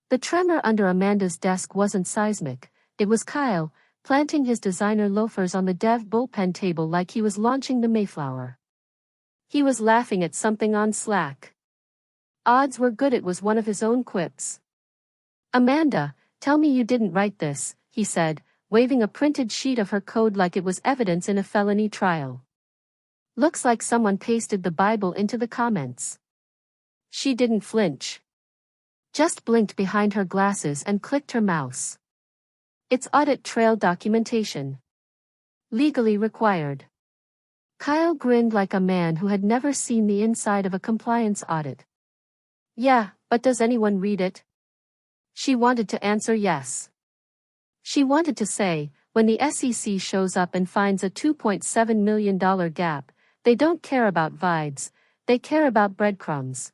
The tremor under Amanda's desk wasn't seismic, it was Kyle, planting his designer loafers on the dev bullpen table like he was launching the Mayflower. He was laughing at something on Slack. Odds were good it was one of his own quips. "Amanda, tell me you didn't write this," he said, waving a printed sheet of her code like it was evidence in a felony trial. "Looks like someone pasted the Bible into the comments." She didn't flinch. Just blinked behind her glasses and clicked her mouse. "It's audit trail documentation. Legally required." Kyle grinned like a man who had never seen the inside of a compliance audit. "Yeah, but does anyone read it?" She wanted to answer yes. She wanted to say, when the SEC shows up and finds a $2.7 million gap, they don't care about vibes, they care about breadcrumbs.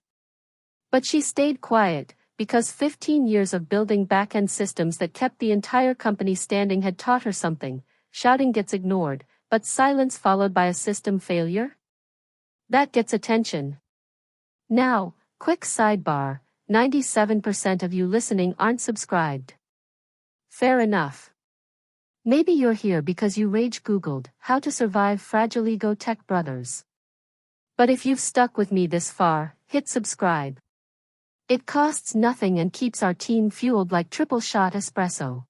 But she stayed quiet, because 15 years of building back-end systems that kept the entire company standing had taught her something. Shouting gets ignored, but silence followed by a system failure? That gets attention. Now, quick sidebar, 97% of you listening aren't subscribed. Fair enough. Maybe you're here because you rage Googled how to survive fragile ego tech brothers. But if you've stuck with me this far, hit subscribe. It costs nothing and keeps our team fueled like triple shot espresso.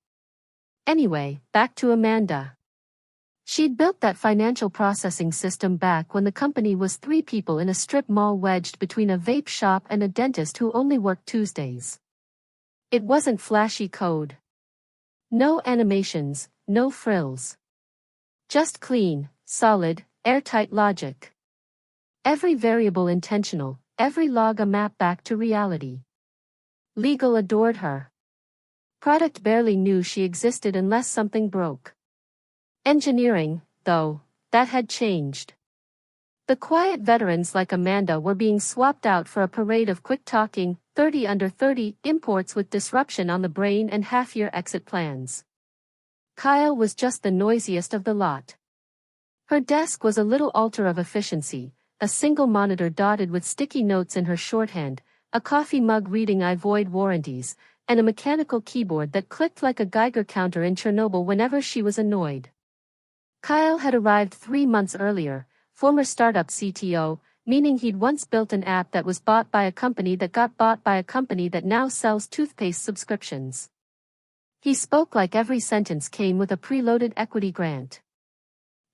Anyway, back to Amanda. She'd built that financial processing system back when the company was 3 people in a strip mall wedged between a vape shop and a dentist who only worked Tuesdays. It wasn't flashy code. No animations, no frills. Just clean, solid, airtight logic. Every variable intentional, every log a map back to reality. Legal adored her. Product barely knew she existed unless something broke. Engineering, though, that had changed. The quiet veterans like Amanda were being swapped out for a parade of quick-talking, 30 under 30 imports with disruption on the brain and half-year exit plans. Kyle was just the noisiest of the lot. Her desk was a little altar of efficiency, a single monitor dotted with sticky notes in her shorthand, a coffee mug reading "I void warranties," and a mechanical keyboard that clicked like a Geiger counter in Chernobyl whenever she was annoyed. Kyle had arrived 3 months earlier, former startup CTO, meaning he'd once built an app that was bought by a company that got bought by a company that now sells toothpaste subscriptions. He spoke like every sentence came with a preloaded equity grant.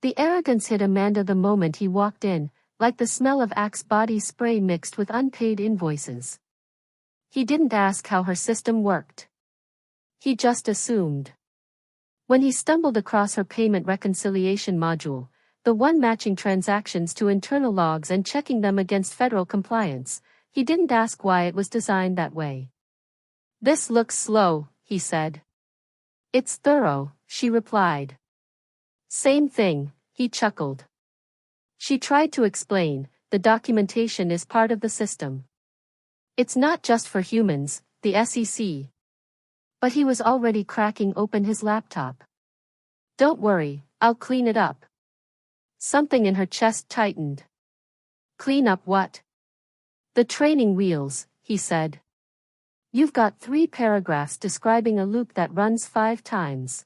The arrogance hit Amanda the moment he walked in, like the smell of Axe body spray mixed with unpaid invoices. He didn't ask how her system worked. He just assumed. When he stumbled across her payment reconciliation module, the one matching transactions to internal logs and checking them against federal compliance, he didn't ask why it was designed that way. "This looks slow," he said. "It's thorough," she replied. "Same thing," he chuckled. She tried to explain, the documentation is part of the system. It's not just for humans, the SEC. But he was already cracking open his laptop. "Don't worry, I'll clean it up." Something in her chest tightened. "Clean up what?" "The training wheels," he said. "You've got 3 paragraphs describing a loop that runs 5 times.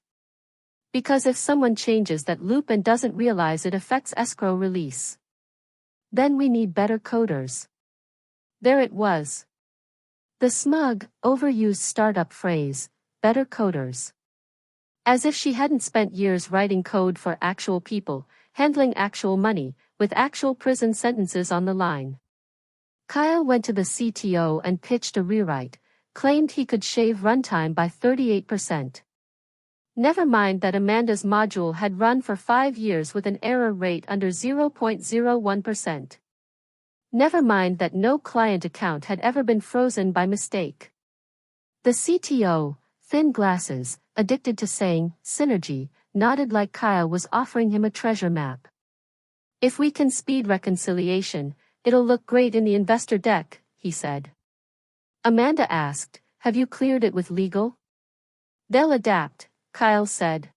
Because if someone changes that loop and doesn't realize it affects escrow release, then we need better coders." There it was. The smug, overused startup phrase, better coders. As if she hadn't spent years writing code for actual people, handling actual money, with actual prison sentences on the line. Kyle went to the CTO and pitched a rewrite, claimed he could shave runtime by 38%. Never mind that Amanda's module had run for 5 years with an error rate under 0.01%. Never mind that no client account had ever been frozen by mistake. The CTO, thin glasses, addicted to saying, synergy, nodded like Kyle was offering him a treasure map. "If we can speed reconciliation, it'll look great in the investor deck," he said. Amanda asked, "Have you cleared it with legal?" "They'll adapt," Kyle said.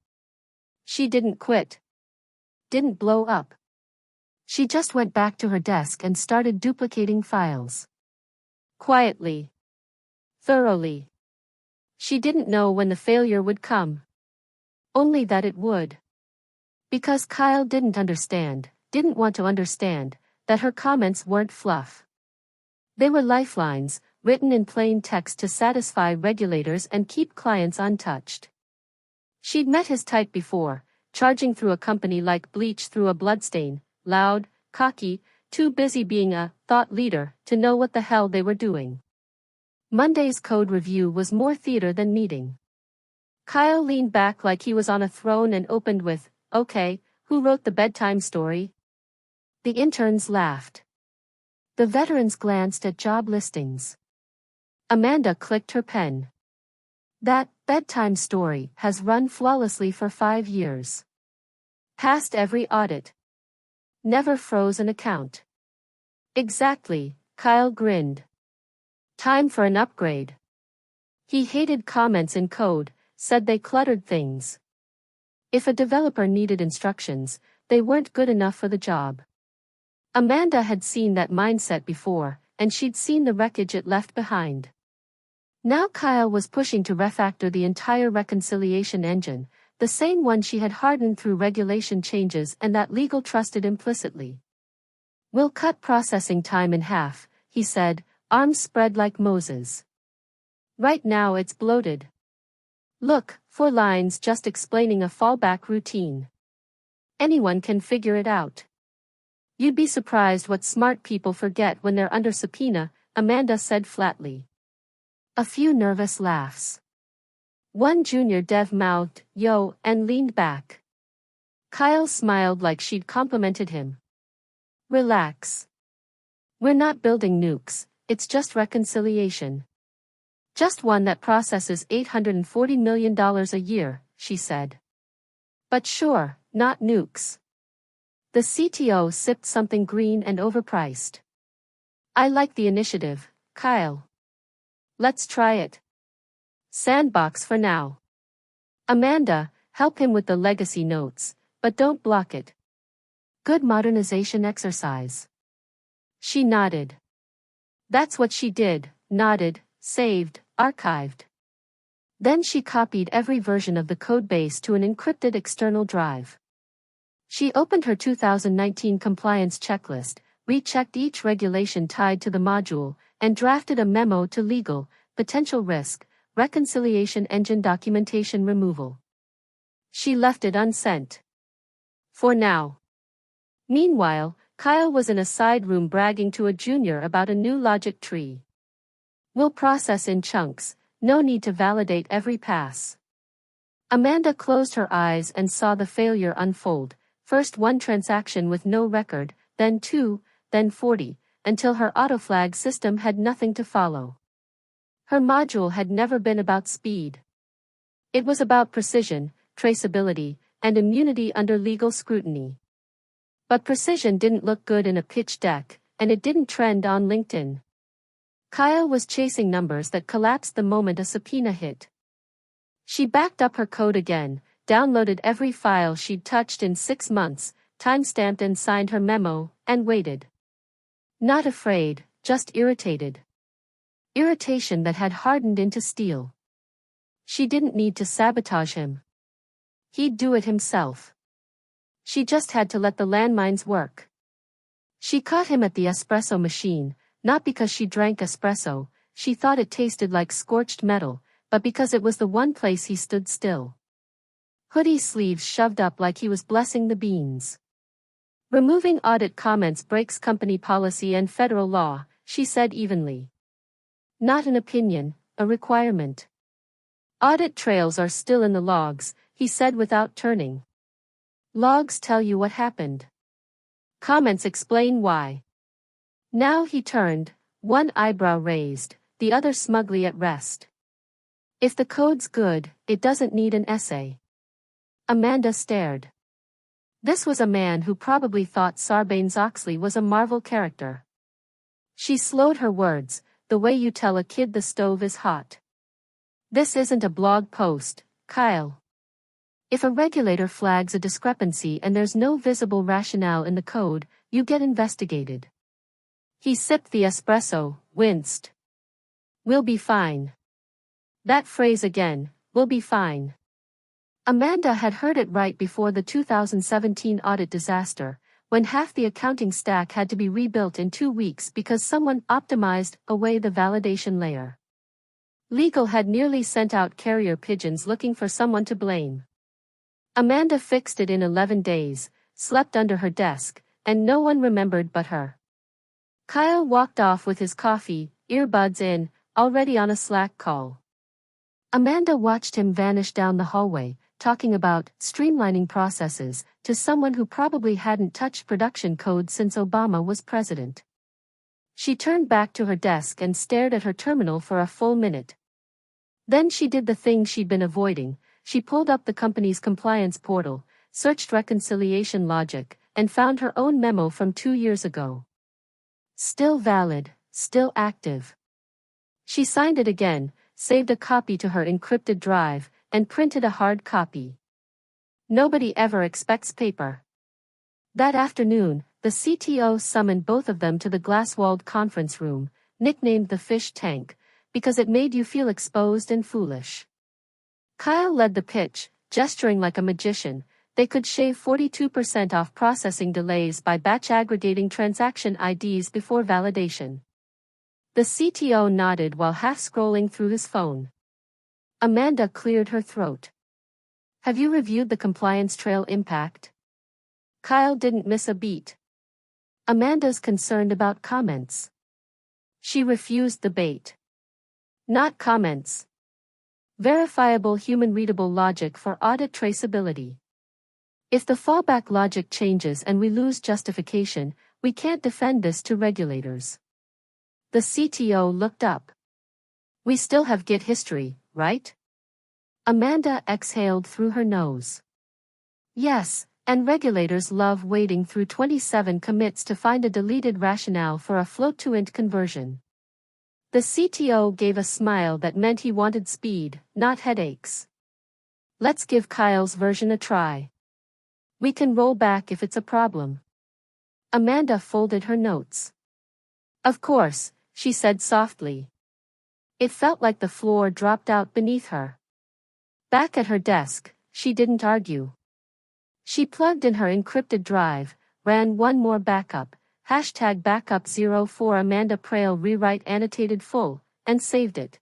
She didn't quit. Didn't blow up. She just went back to her desk and started duplicating files. Quietly. Thoroughly. She didn't know when the failure would come. Only that it would. Because Kyle didn't want to understand, that her comments weren't fluff. They were lifelines, written in plain text to satisfy regulators and keep clients untouched. She'd met his type before, charging through a company like bleach through a bloodstain, loud, cocky, too busy being a thought leader to know what the hell they were doing. Monday's code review was more theater than meeting. Kyle leaned back like he was on a throne and opened with, "Okay, who wrote the bedtime story?" The interns laughed. The veterans glanced at job listings. Amanda clicked her pen. "That bedtime story has run flawlessly for 5 years. Passed every audit. Never froze an account." "Exactly," Kyle grinned. "Time for an upgrade." He hated comments in code, said they cluttered things. If a developer needed instructions, they weren't good enough for the job. Amanda had seen that mindset before, and she'd seen the wreckage it left behind. Now Kyle was pushing to refactor the entire reconciliation engine, the same one she had hardened through regulation changes and that legal trusted implicitly. "We'll cut processing time in half," he said, arms spread like Moses. "Right now it's bloated. Look, 4 lines just explaining a fallback routine. Anyone can figure it out." "You'd be surprised what smart people forget when they're under subpoena," Amanda said flatly. A few nervous laughs. One junior dev mouthed, "Yo," and leaned back. Kyle smiled like she'd complimented him. "Relax. We're not building nukes, it's just reconciliation. Just one that processes $840 million a year," she said. "But sure, not nukes." The CTO sipped something green and overpriced. "I like the initiative, Kyle. Let's try it. Sandbox for now. Amanda, help him with the legacy notes, but don't block it. Good modernization exercise." She nodded. That's what she did, nodded, saved, archived. Then she copied every version of the codebase to an encrypted external drive. She opened her 2019 compliance checklist, rechecked each regulation tied to the module, and drafted a memo to legal, potential risk, reconciliation engine documentation removal. She left it unsent. For now. Meanwhile, Kyle was in a side room bragging to a junior about a new logic tree. "We'll process in chunks, no need to validate every pass." Amanda closed her eyes and saw the failure unfold. First 1 transaction with no record, then 2, then 40, until her autoflag system had nothing to follow. Her module had never been about speed. It was about precision, traceability, and immunity under legal scrutiny. But precision didn't look good in a pitch deck, and it didn't trend on LinkedIn. Kyle was chasing numbers that collapsed the moment a subpoena hit. She backed up her code again, downloaded every file she'd touched in 6 months, timestamped and signed her memo, and waited. Not afraid, just irritated. Irritation that had hardened into steel. She didn't need to sabotage him. He'd do it himself. She just had to let the landmines work. She caught him at the espresso machine, not because she drank espresso, she thought it tasted like scorched metal, but because it was the one place he stood still. Hoodie sleeves shoved up like he was blessing the beans. "Removing audit comments breaks company policy and federal law," she said evenly. "Not an opinion, a requirement." "Audit trails are still in the logs," he said without turning. "Logs tell you what happened. Comments explain why." Now he turned, one eyebrow raised, the other smugly at rest. "If the code's good, it doesn't need an essay." Amanda stared. This was a man who probably thought Sarbanes-Oxley was a Marvel character. She slowed her words, "The way you tell a kid the stove is hot. This isn't a blog post, Kyle. If a regulator flags a discrepancy and there's no visible rationale in the code, you get investigated." He sipped the espresso, winced. "We'll be fine. That phrase again, "we'll be fine." Amanda had heard it right before the 2017 audit disaster, when half the accounting stack had to be rebuilt in 2 weeks because someone optimized away the validation layer. Legal had nearly sent out carrier pigeons looking for someone to blame. Amanda fixed it in 11 days, slept under her desk, and no one remembered but her. Kyle walked off with his coffee, earbuds in, already on a Slack call. Amanda watched him vanish down the hallway, talking about streamlining processes to someone who probably hadn't touched production code since Obama was president. She turned back to her desk and stared at her terminal for a full minute. Then she did the thing she'd been avoiding. She pulled up the company's compliance portal, searched reconciliation logic, and found her own memo from 2 years ago. Still valid, still active. She signed it again, saved a copy to her encrypted drive, and printed a hard copy. Nobody ever expects paper. That afternoon, the CTO summoned both of them to the glass-walled conference room, nicknamed the fish tank, because it made you feel exposed and foolish. Kyle led the pitch, gesturing like a magician. They could shave 42% off processing delays by batch aggregating transaction IDs before validation. The CTO nodded while half-scrolling through his phone. Amanda cleared her throat. "Have you reviewed the compliance trail impact?" Kyle didn't miss a beat. Amanda's concerned about comments. She refused the bait. Not comments. Verifiable human-readable logic for audit traceability. If the fallback logic changes and we lose justification, we can't defend this to regulators. The CTO looked up. "We still have Git history, right?" Amanda exhaled through her nose. "Yes, and regulators love wading through 27 commits to find a deleted rationale for a float-to-int conversion." The CTO gave a smile that meant he wanted speed, not headaches. "Let's give Kyle's version a try. We can roll back if it's a problem." Amanda folded her notes. "Of course," she said softly. It felt like the floor dropped out beneath her. Back at her desk, she didn't argue. She plugged in her encrypted drive, ran one more backup, #backup04 Amanda Prail rewrite annotated full, and saved it.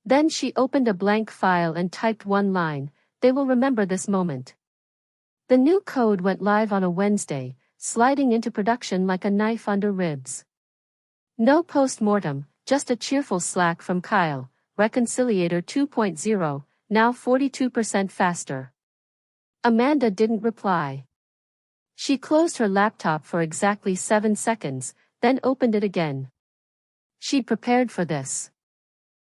Then she opened a blank file and typed one line, "They will remember this moment." The new code went live on a Wednesday, sliding into production like a knife under ribs. No post-mortem, just a cheerful Slack from Kyle, Reconciliator 2.0, now 42% faster. Amanda didn't reply. She closed her laptop for exactly 7 seconds, then opened it again. She'd prepared for this.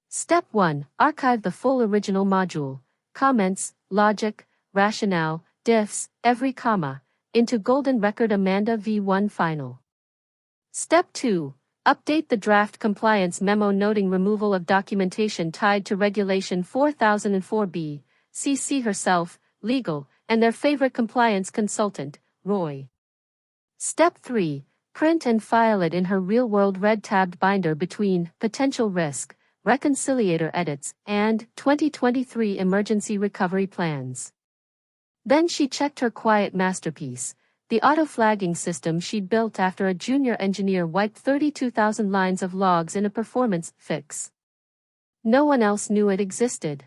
Step 1, archive the full original module, comments, logic, rationale, diffs, every comma, into golden record Amanda v1 final. Step 2, update the draft compliance memo noting removal of documentation tied to Regulation 4004B, CC herself, legal, and their favorite compliance consultant, Roy. Step 3, print and file it in her real-world red-tabbed binder between potential risk, reconciliator edits, and 2023 emergency recovery plans. Then she checked her quiet masterpiece, the auto-flagging system she'd built after a junior engineer wiped 32,000 lines of logs in a performance fix. No one else knew it existed.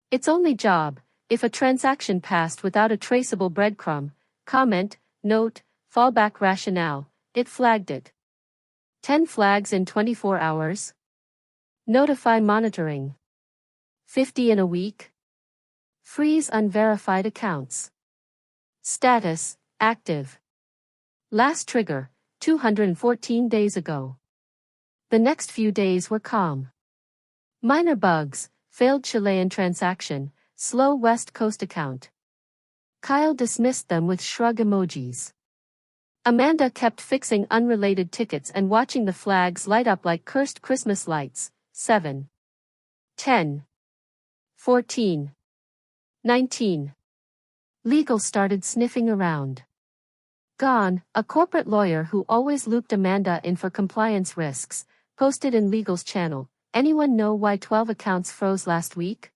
Its only job, if a transaction passed without a traceable breadcrumb, comment, note, fallback rationale, it flagged it. 10 flags in 24 hours? Notify monitoring. 50 in a week? Freeze unverified accounts. Status, active. Last trigger, 214 days ago. The next few days were calm. Minor bugs, failed Chilean transaction, slow West Coast account. Kyle dismissed them with shrug emojis. Amanda kept fixing unrelated tickets and watching the flags light up like cursed Christmas lights. 7. 10. 14. 19. Legal started sniffing around. Gone, a corporate lawyer who always looped Amanda in for compliance risks, posted in Legal's channel, anyone know why 12 accounts froze last week?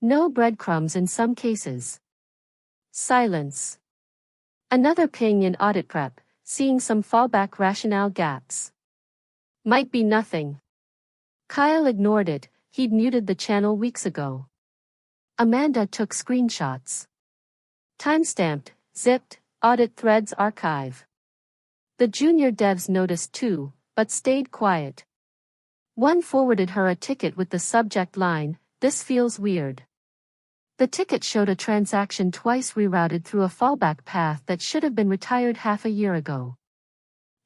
No breadcrumbs in some cases. Silence. Another ping in audit prep, seeing some fallback rationale gaps. Might be nothing. Kyle ignored it, he'd muted the channel weeks ago. Amanda took screenshots. Timestamped, zipped, audit threads archive. The junior devs noticed too, but stayed quiet. One forwarded her a ticket with the subject line, "This feels weird." The ticket showed a transaction twice rerouted through a fallback path that should have been retired half a year ago.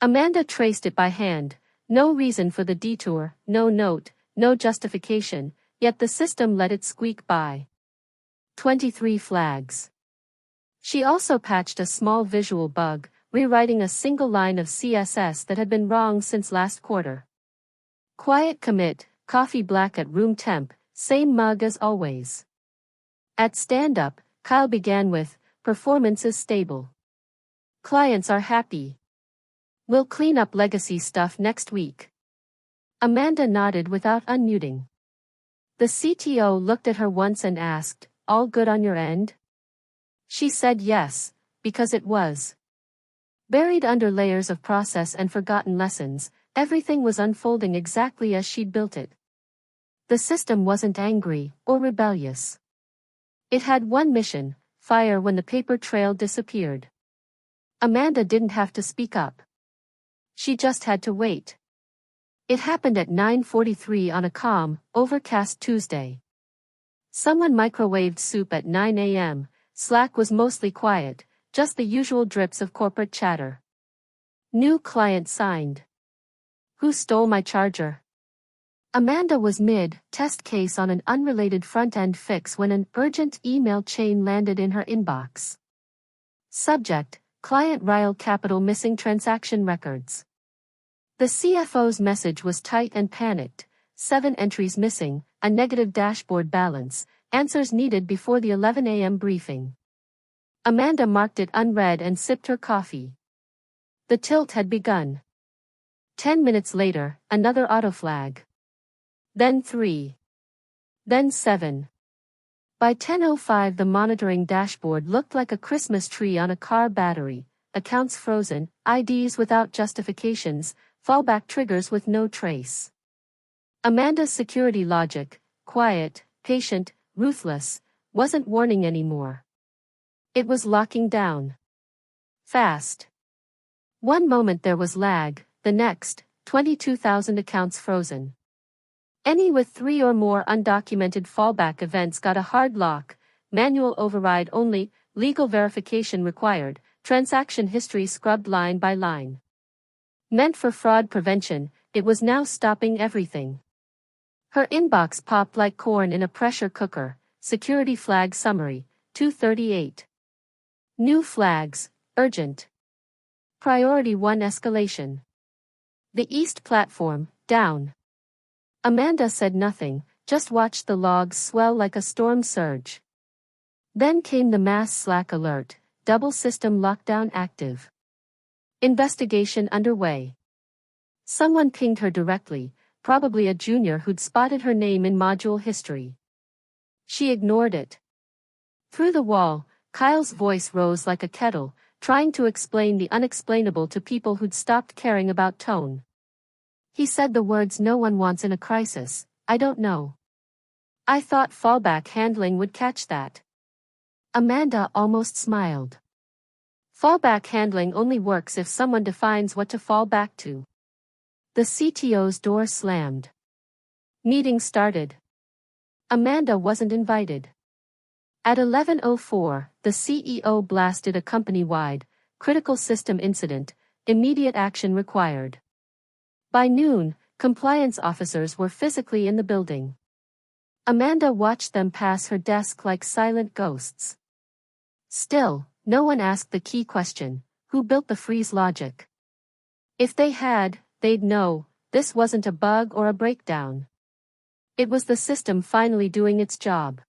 Amanda traced it by hand, no reason for the detour, no note, no justification, yet the system let it squeak by. 23 flags. She also patched a small visual bug, rewriting a single line of CSS that had been wrong since last quarter. Quiet commit, coffee black at room temp, same mug as always. At stand-up, Kyle began with, "Performance is stable. Clients are happy. We'll clean up legacy stuff next week." Amanda nodded without unmuting. The CTO looked at her once and asked, "All good on your end?" She said yes, because it was. Buried under layers of process and forgotten lessons, everything was unfolding exactly as she'd built it. The system wasn't angry or rebellious. It had one mission: fire when the paper trail disappeared. Amanda didn't have to speak up. She just had to wait. It happened at 9:43 on a calm, overcast Tuesday. Someone microwaved soup at 9 a.m., Slack was mostly quiet, just the usual drips of corporate chatter. New client signed. Who stole my charger? Amanda was mid-test case on an unrelated front-end fix when an urgent email chain landed in her inbox. Subject: Client Ryle Capital missing transaction records. The CFO's message was tight and panicked: 7 entries missing, a negative dashboard balance, answers needed before the 11 a.m. briefing. Amanda marked it unread and sipped her coffee. The tilt had begun. 10 minutes later, another autoflag. Then 3. Then 7. By 10:05 the monitoring dashboard looked like a Christmas tree on a car battery, accounts frozen, IDs without justifications, fallback triggers with no trace. Amanda's security logic, quiet, patient, ruthless, wasn't warning anymore. It was locking down. Fast. One moment there was lag, the next, 22,000 accounts frozen. Any with 3 or more undocumented fallback events got a hard lock, manual override only, legal verification required, transaction history scrubbed line by line. Meant for fraud prevention, it was now stopping everything. Her inbox popped like corn in a pressure cooker. Security flag summary, 238. New flags, urgent. Priority 1 escalation. The East platform, down. Amanda said nothing, just watched the logs swell like a storm surge. Then came the mass Slack alert, double system lockdown active. Investigation underway. Someone pinged her directly, probably a junior who'd spotted her name in module history. She ignored it. Through the wall, Kyle's voice rose like a kettle, trying to explain the unexplainable to people who'd stopped caring about tone. He said the words no one wants in a crisis: "I don't know. I thought fallback handling would catch that." Amanda almost smiled. Fallback handling only works if someone defines what to fall back to. The CTO's door slammed. Meeting started. Amanda wasn't invited. At 11:04, the CEO blasted a company-wide, critical system incident, immediate action required. By noon, compliance officers were physically in the building. Amanda watched them pass her desk like silent ghosts. Still, no one asked the key question: who built the freeze logic? If they had, they'd know, this wasn't a bug or a breakdown. It was the system finally doing its job.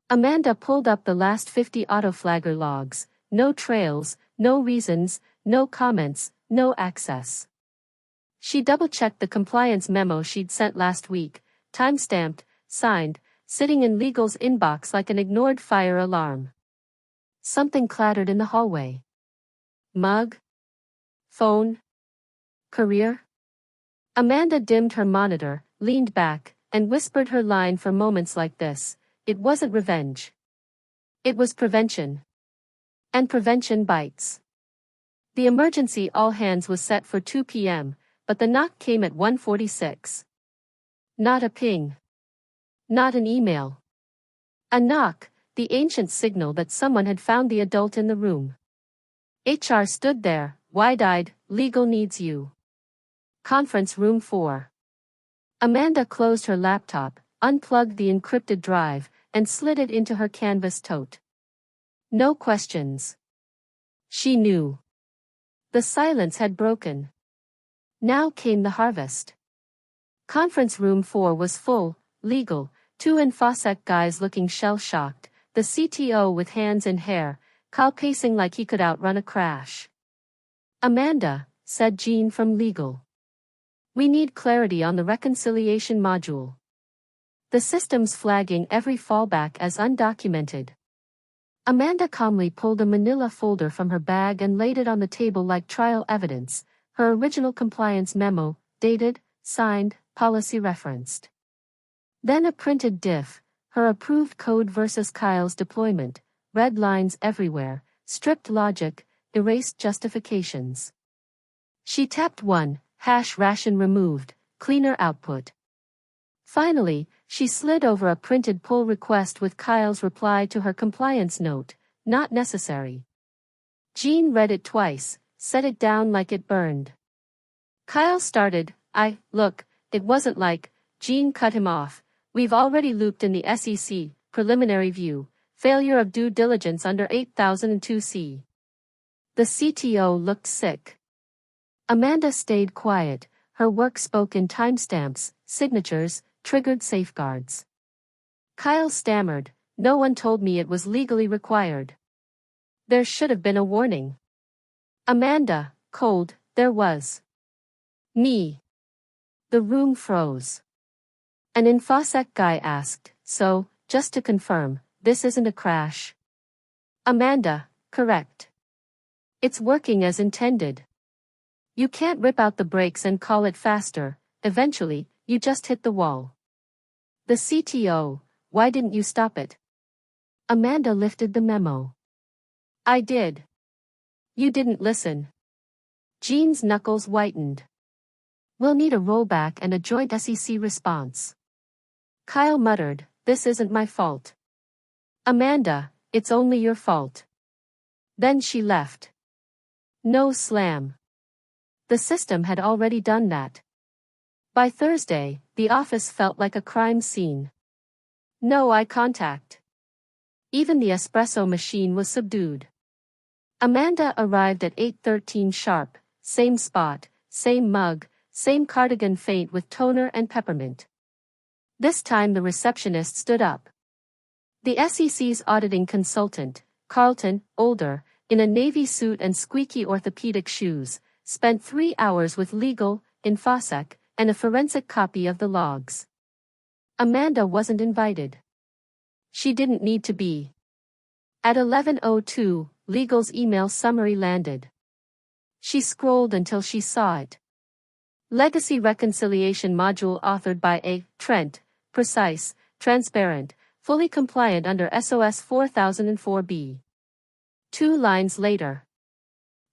Amanda pulled up the last 50 autoflagger logs, no trails, no reasons, no comments, no access. She double-checked the compliance memo she'd sent last week, time-stamped, signed, sitting in legal's inbox like an ignored fire alarm. Something clattered in the hallway. Mug? Phone? Career? Amanda dimmed her monitor, leaned back, and whispered her line for moments like this. It wasn't revenge. It was prevention. And prevention bites. The emergency all-hands was set for 2 p.m., but the knock came at 1:46. Not a ping. Not an email. A knock, the ancient signal that someone had found the adult in the room. HR stood there, wide-eyed. Legal needs you. Conference room 4. Amanda closed her laptop, unplugged the encrypted drive, and slid it into her canvas tote. No questions. She knew. The silence had broken. Now came the harvest. Conference room 4 was full, legal, 2 InfoSec guys looking shell-shocked, the CTO with hands in hair, Kyle pacing like he could outrun a crash. Amanda, said Jean from legal. We need clarity on the reconciliation module. The system's flagging every fallback as undocumented. Amanda calmly pulled a manila folder from her bag and laid it on the table like trial evidence, her original compliance memo, dated, signed, policy referenced. Then a printed diff, her approved code versus Kyle's deployment, red lines everywhere, stripped logic, erased justifications. She tapped one, hash ration removed, cleaner output. Finally, she slid over a printed pull request with Kyle's reply to her compliance note, not necessary. Jean read it twice, set it down like it burned. Kyle started, look, it wasn't like, Jean cut him off, we've already looped in the SEC, preliminary view, failure of due diligence under 8002C. The CTO looked sick. Amanda stayed quiet, her work spoke in timestamps, signatures, triggered safeguards. Kyle stammered, no one told me it was legally required. There should have been a warning. Amanda, cold, there was. Me. The room froze. An InfoSec guy asked, so, just to confirm, this isn't a crash? Amanda, correct. It's working as intended. You can't rip out the brakes and call it faster, eventually, you just hit the wall. The CTO, why didn't you stop it? Amanda lifted the memo. I did. You didn't listen. Jean's knuckles whitened. We'll need a rollback and a joint SEC response. Kyle muttered, this isn't my fault. Amanda, it's only your fault. Then she left. No slam. The system had already done that. By Thursday, the office felt like a crime scene. No eye contact. Even the espresso machine was subdued. Amanda arrived at 8:13 sharp, same spot, same mug, same cardigan faint with toner and peppermint. This time the receptionist stood up. The SEC's auditing consultant, Carlton, older, in a navy suit and squeaky orthopedic shoes, spent 3 hours with legal, InfoSec, and a forensic copy of the logs. Amanda wasn't invited. She didn't need to be. At 11:02, legal's email summary landed. She scrolled until she saw it. Legacy Reconciliation Module authored by A. Trent, precise, transparent, fully compliant under SOS 4004B. 2 lines later.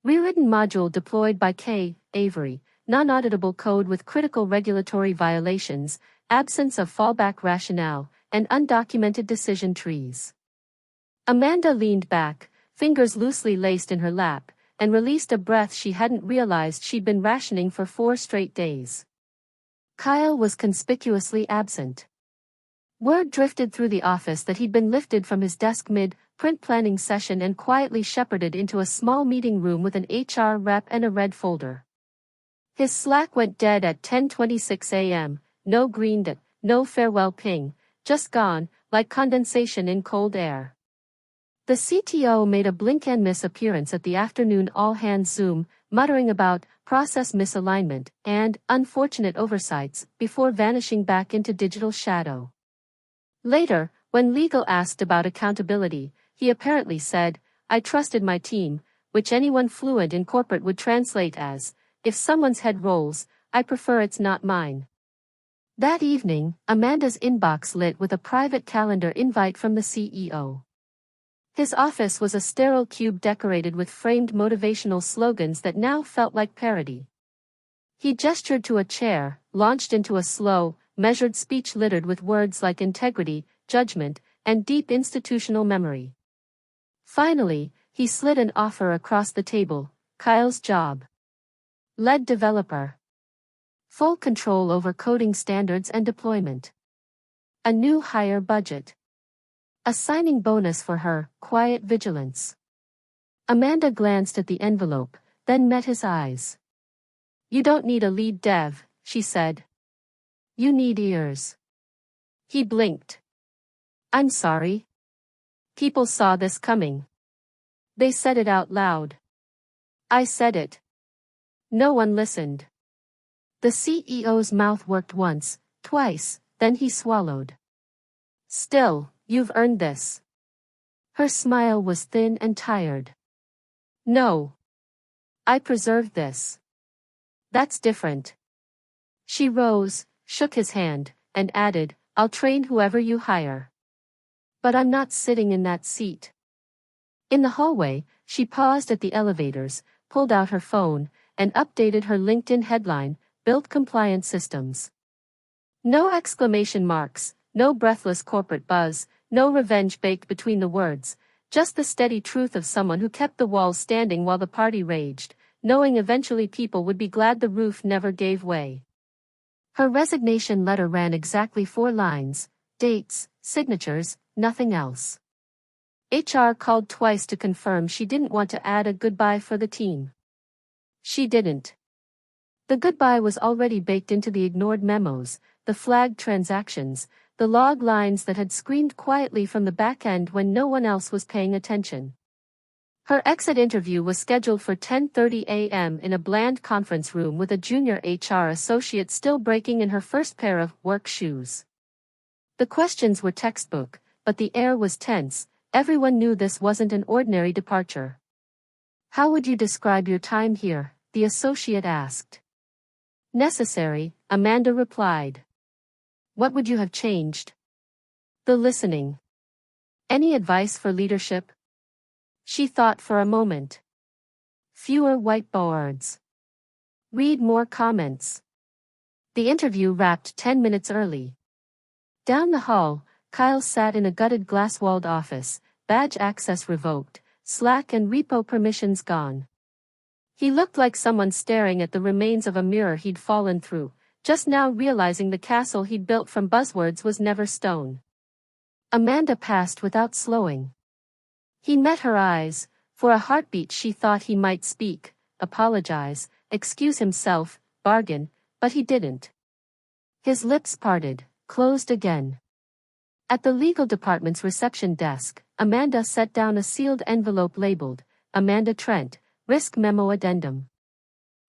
Rewritten module deployed by K. Avery, non-auditable code with critical regulatory violations, absence of fallback rationale, and undocumented decision trees. Amanda leaned back, fingers loosely laced in her lap, and released a breath she hadn't realized she'd been rationing for 4 straight days. Kyle was conspicuously absent. Word drifted through the office that he'd been lifted from his desk mid-print planning session and quietly shepherded into a small meeting room with an HR rep and a red folder. His Slack went dead at 10:26 a.m., no green dot, no farewell ping, just gone, like condensation in cold air. The CTO made a blink-and-miss appearance at the afternoon all-hands Zoom, muttering about process misalignment and unfortunate oversights before vanishing back into digital shadow. Later, when legal asked about accountability, he apparently said, "I trusted my team," which anyone fluent in corporate would translate as, "If someone's head rolls, I prefer it's not mine." That evening, Amanda's inbox lit with a private calendar invite from the CEO. His office was a sterile cube decorated with framed motivational slogans that now felt like parody. He gestured to a chair, launched into a slow, measured speech littered with words like integrity, judgment, and deep institutional memory. Finally, he slid an offer across the table: Kyle's job. Lead developer. Full control over coding standards and deployment. A new hire budget. A signing bonus for her quiet vigilance. Amanda glanced at the envelope, then met his eyes. "You don't need a lead dev," she said. "You need ears." He blinked. "I'm sorry." "People saw this coming. They said it out loud." "I said it." "No one listened." The CEO's mouth worked once, twice, then he swallowed. "Still, you've earned this." Her smile was thin and tired. "No. I preserved this." "That's different." She rose, shook his hand, and added, "I'll train whoever you hire. But I'm not sitting in that seat." In the hallway, she paused at the elevators, pulled out her phone, and updated her LinkedIn headline, "Built compliant systems." No exclamation marks, no breathless corporate buzz, no revenge baked between the words, just the steady truth of someone who kept the walls standing while the party raged, knowing eventually people would be glad the roof never gave way. Her resignation letter ran exactly 4 lines, dates, signatures, nothing else. HR called twice to confirm she didn't want to add a goodbye for the team. She didn't. The goodbye was already baked into the ignored memos, the flagged transactions, the log lines that had screamed quietly from the back end when no one else was paying attention. Her exit interview was scheduled for 10:30 a.m. in a bland conference room with a junior HR associate still breaking in her first pair of work shoes. The questions were textbook, but the air was tense. Everyone knew this wasn't an ordinary departure. "How would you describe your time here?" the associate asked. "Necessary," Amanda replied. "What would you have changed?" "The listening." "Any advice for leadership?" She thought for a moment. "Fewer whiteboards. Read more comments." The interview wrapped 10 minutes early. Down the hall, Kyle sat in a gutted glass-walled office, badge access revoked, Slack and repo permissions gone. He looked like someone staring at the remains of a mirror he'd fallen through, just now realizing the castle he'd built from buzzwords was never stone. Amanda passed without slowing. He met her eyes. For a heartbeat she thought he might speak, apologize, excuse himself, bargain, but he didn't. His lips parted, closed again. At the legal department's reception desk, Amanda set down a sealed envelope labeled, "Amanda Trent, Risk Memo Addendum."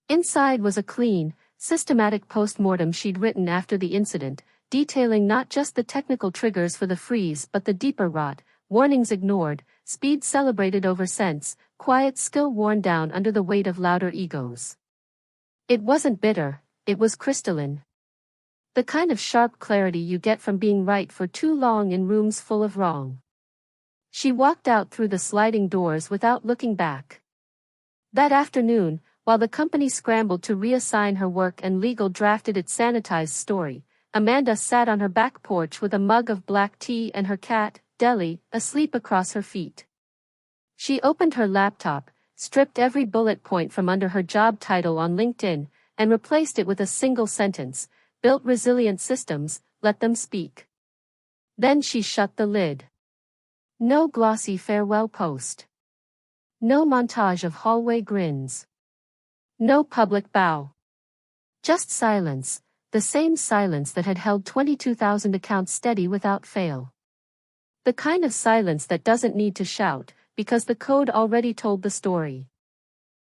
Inside was a clean, systematic postmortem she'd written after the incident, detailing not just the technical triggers for the freeze but the deeper rot, warnings ignored, speed celebrated over sense, quiet skill worn down under the weight of louder egos. It wasn't bitter, it was crystalline. The kind of sharp clarity you get from being right for too long in rooms full of wrong. She walked out through the sliding doors without looking back. That afternoon, while the company scrambled to reassign her work and legal drafted its sanitized story, Amanda sat on her back porch with a mug of black tea and her cat, Deli, asleep across her feet. She opened her laptop, stripped every bullet point from under her job title on LinkedIn, and replaced it with a single sentence: "Built resilient systems, let them speak." Then she shut the lid. No glossy farewell post. No montage of hallway grins. No public bow. Just silence, the same silence that had held 22,000 accounts steady without fail. The kind of silence that doesn't need to shout, because the code already told the story.